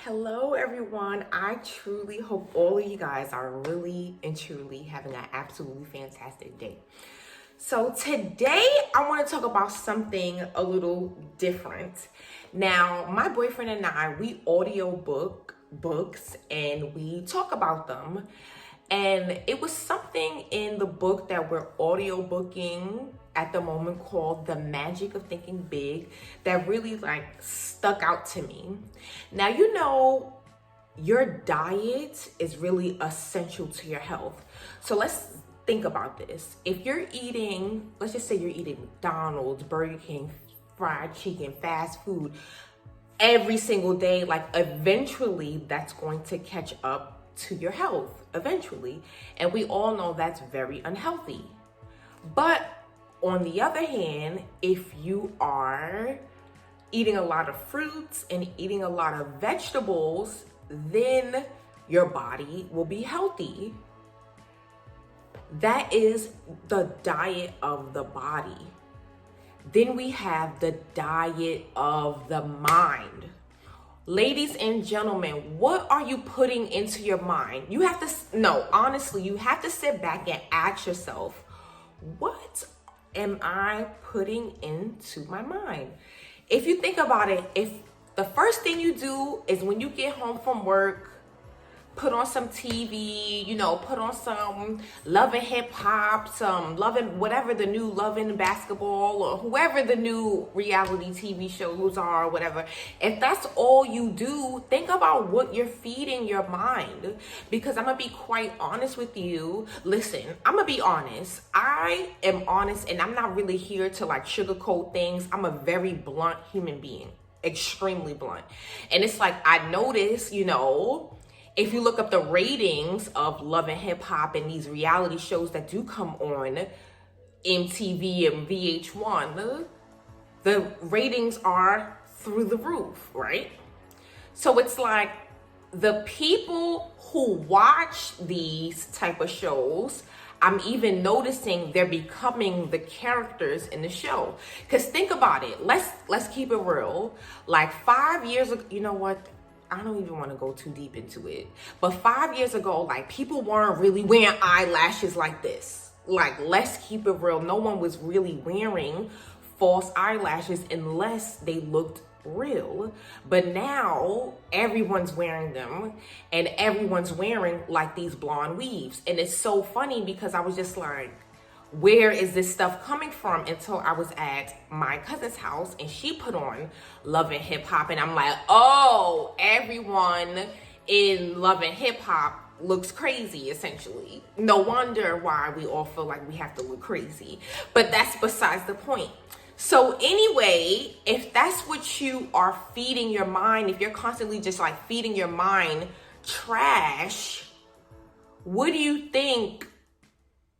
Hello, everyone. I truly hope all of you guys are really and truly having an absolutely fantastic day. So today I want to talk about something a little different. Now, my boyfriend and I, we audiobook books and we talk about them. And it was something in the book that we're audiobooking at the moment called The Magic of Thinking Big that really stuck out to me. Now, your diet is really essential to your health. So let's think about this. If you're eating, let's just say you're eating McDonald's, Burger King, fried chicken, fast food every single day, eventually that's going to catch up to your health eventually. And we all know that's very unhealthy. But on the other hand, if you are eating a lot of fruits and eating a lot of vegetables, then your body will be healthy. That is the diet of the body. Then we have the diet of the mind. Ladies and gentlemen, what are you putting into your mind? You have to sit back and ask yourself, what am I putting into my mind? If you think about it, if the first thing you do is when you get home from work, put on some TV, put on some Love and Hip Hop, some whatever the new Love and Basketball or whoever the new reality TV shows are or whatever. If that's all you do, think about what you're feeding your mind. Because I'm going to be quite honest with you. Listen, I'm going to be honest. I am honest and I'm not really here to sugarcoat things. I'm a very blunt human being, extremely blunt. And it's I notice, if you look up the ratings of Love and Hip Hop and these reality shows that do come on MTV and VH1, the ratings are through the roof, right? So it's the people who watch these type of shows, I'm even noticing they're becoming the characters in the show. Because think about it. Let's keep it real. 5 years ago, you know what? I don't even want to go too deep into it. But 5 years ago, people weren't really wearing eyelashes like this. Let's keep it real. No one was really wearing false eyelashes unless they looked real. But now everyone's wearing them and everyone's wearing these blonde weaves. And it's so funny because I was just where is this stuff coming from? Until I was at my cousin's house and she put on Love and Hip Hop and I'm oh, everyone in Love and Hip Hop looks crazy, essentially. No wonder why we all feel like we have to look crazy. But that's besides the point. So anyway, if that's what you are feeding your mind, if you're constantly just feeding your mind trash, what do you think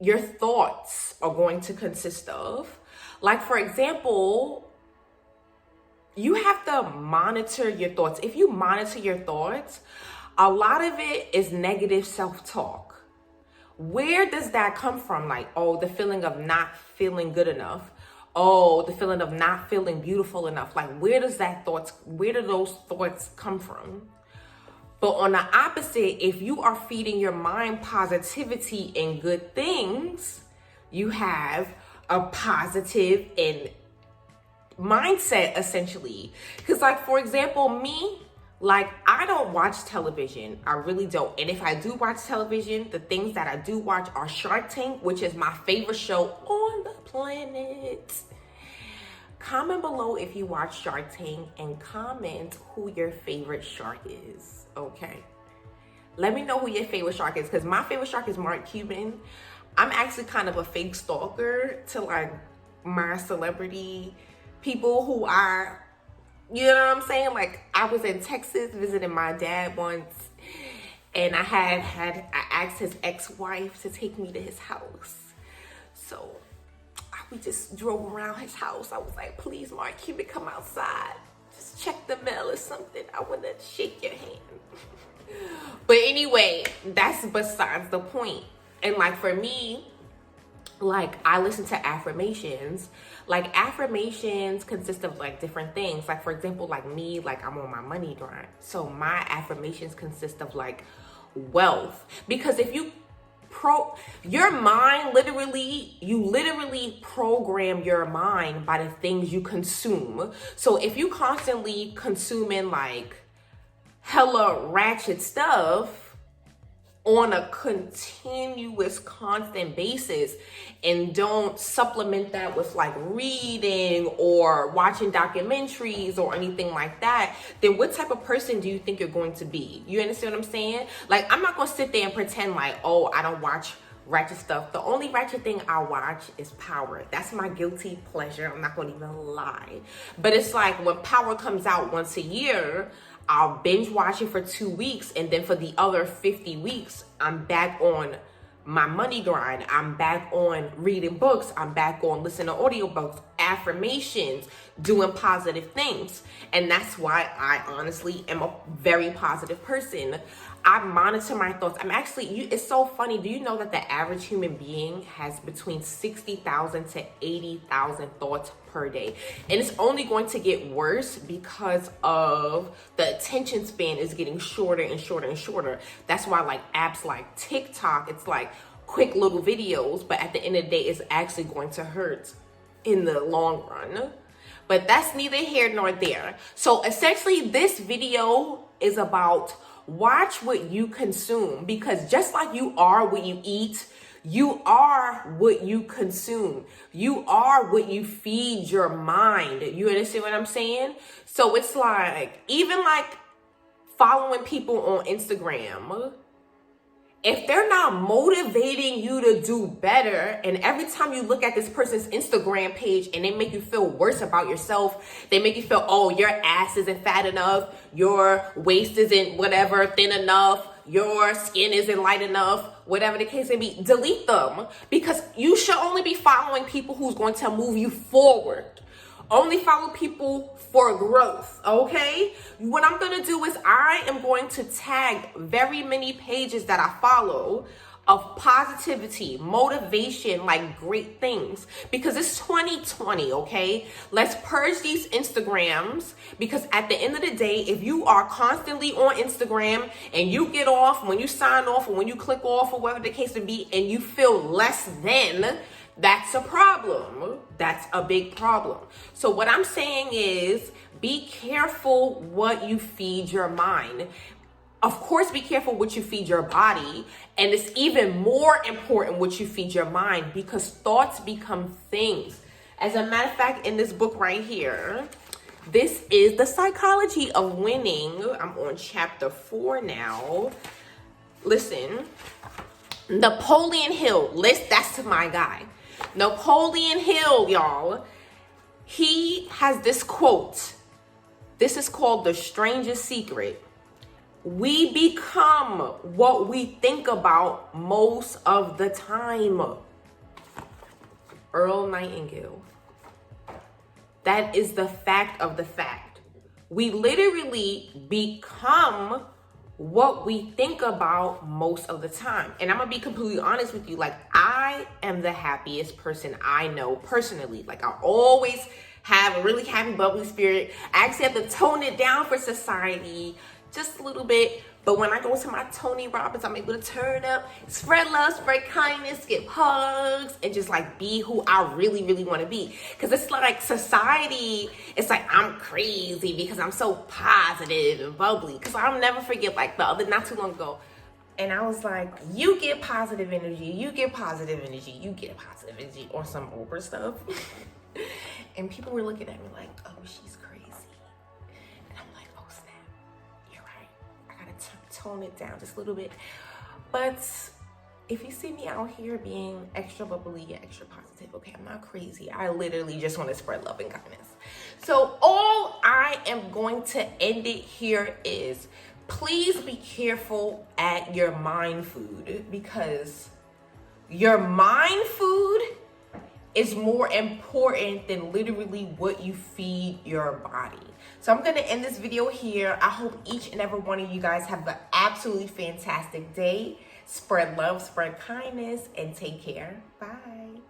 your thoughts are going to consist of? For example, you have to monitor your thoughts. If you monitor your thoughts, a lot of it is negative self-talk. Where does that come from? The feeling of not feeling good enough. Oh, the feeling of not feeling beautiful enough. Where do those thoughts come from? But on the opposite, if you are feeding your mind positivity and good things, you have a positive and mindset, essentially. Because for example, me, I don't watch television. I really don't. And if I do watch television, the things that I do watch are Shark Tank, which is my favorite show on the planet. Comment below if you watch Shark Tank and comment who your favorite shark is, okay? Let me know who your favorite shark is, because my favorite shark is Mark Cuban. I'm actually kind of a fake stalker to my celebrity people who are, you know what I'm saying? I was in Texas visiting my dad once, and I asked his ex-wife to take me to his house. So we just drove around his house. I was please, Mark Cuban, come outside. Just check the mail or something. I want to shake your hand. But anyway, that's besides the point. And for me, like I listen to affirmations. Like affirmations consist of like different things. Like for example, like me, like I'm on my money grind. So my affirmations consist of like wealth. Because if you your mind you literally program your mind by the things you consume. So if you constantly consuming like hella ratchet stuff on a continuous constant basis and don't supplement that with like reading or watching documentaries or anything like that, then what type of person do you think you're going to be? You understand what I'm saying? Like, I'm not gonna sit there and pretend like, oh, I don't watch ratchet stuff. The only ratchet thing I watch is Power. That's my guilty pleasure. I'm not gonna even lie. But it's like when Power comes out once a year, I'll binge watch it for 2 weeks, and then for the other 50 weeks, I'm back on my money grind. I'm back on reading books. I'm back on listening to audiobooks, affirmations, doing positive things. And that's why I honestly am a very positive person. I monitor my thoughts. It's so funny. Do you know that the average human being has between 60,000 to 80,000 thoughts per day? And it's only going to get worse because of the attention span is getting shorter and shorter and shorter. That's why like apps like TikTok, it's like quick little videos, but at the end of the day, it's actually going to hurt in the long run. But that's neither here nor there. So essentially this video is about watch what you consume, because just like you are what you eat, you are what you consume. You are what you feed your mind. You understand what I'm saying? So it's like, even like following people on Instagram, if they're not motivating you to do better, and every time you look at this person's Instagram page and they make you feel worse about yourself, they make you feel, oh, your ass isn't fat enough, your waist isn't whatever, thin enough, your skin isn't light enough, whatever the case may be, delete them. Because you should only be following people who's going to move you forward. Only follow people for growth, okay? What I'm gonna do is I am going to tag very many pages that I follow of positivity, motivation, like great things, because it's 2020, okay? Let's purge these Instagrams, because at the end of the day, if you are constantly on Instagram and you get off, when you sign off or when you click off or whatever the case may be, and you feel less than, that's a problem. That's a big problem. So what I'm saying is be careful what you feed your mind. Of course, be careful what you feed your body. And it's even more important what you feed your mind, because thoughts become things. As a matter of fact, in this book right here, this is The Psychology of Winning. I'm on chapter 4 now. Listen, Napoleon Hill, that's my guy. Napoleon Hill, y'all, he has this quote. This is called The Strangest Secret. We become what we think about most of the time. Earl Nightingale. That is the fact of the fact. We literally become what we think about most of the time. And I'm gonna be completely honest with you. Like, I am the happiest person I know personally. Like, I always have a really happy, bubbly spirit. I actually have to tone it down for society just a little bit. But when I go to my Tony Robbins, I'm able to turn up, spread love, spread kindness, give hugs, and just like be who I really, really want to be. Because it's like society, it's like I'm crazy because I'm so positive and bubbly. Because I'll never forget, like not too long ago, and I was like, you get positive energy, you get positive energy, you get positive energy, or some Oprah stuff. And people were looking at me like, oh, she's crazy. Tone it down just a little bit. But if you see me out here being extra bubbly and extra positive, okay, I'm not crazy. I literally just want to spread love and kindness. So all I am going to end it here is, please be careful at your mind food, because your mind food is more important than literally what you feed your body. So I'm gonna end this video here. I hope each and every one of you guys have an absolutely fantastic day. Spread love, spread kindness, and take care. Bye.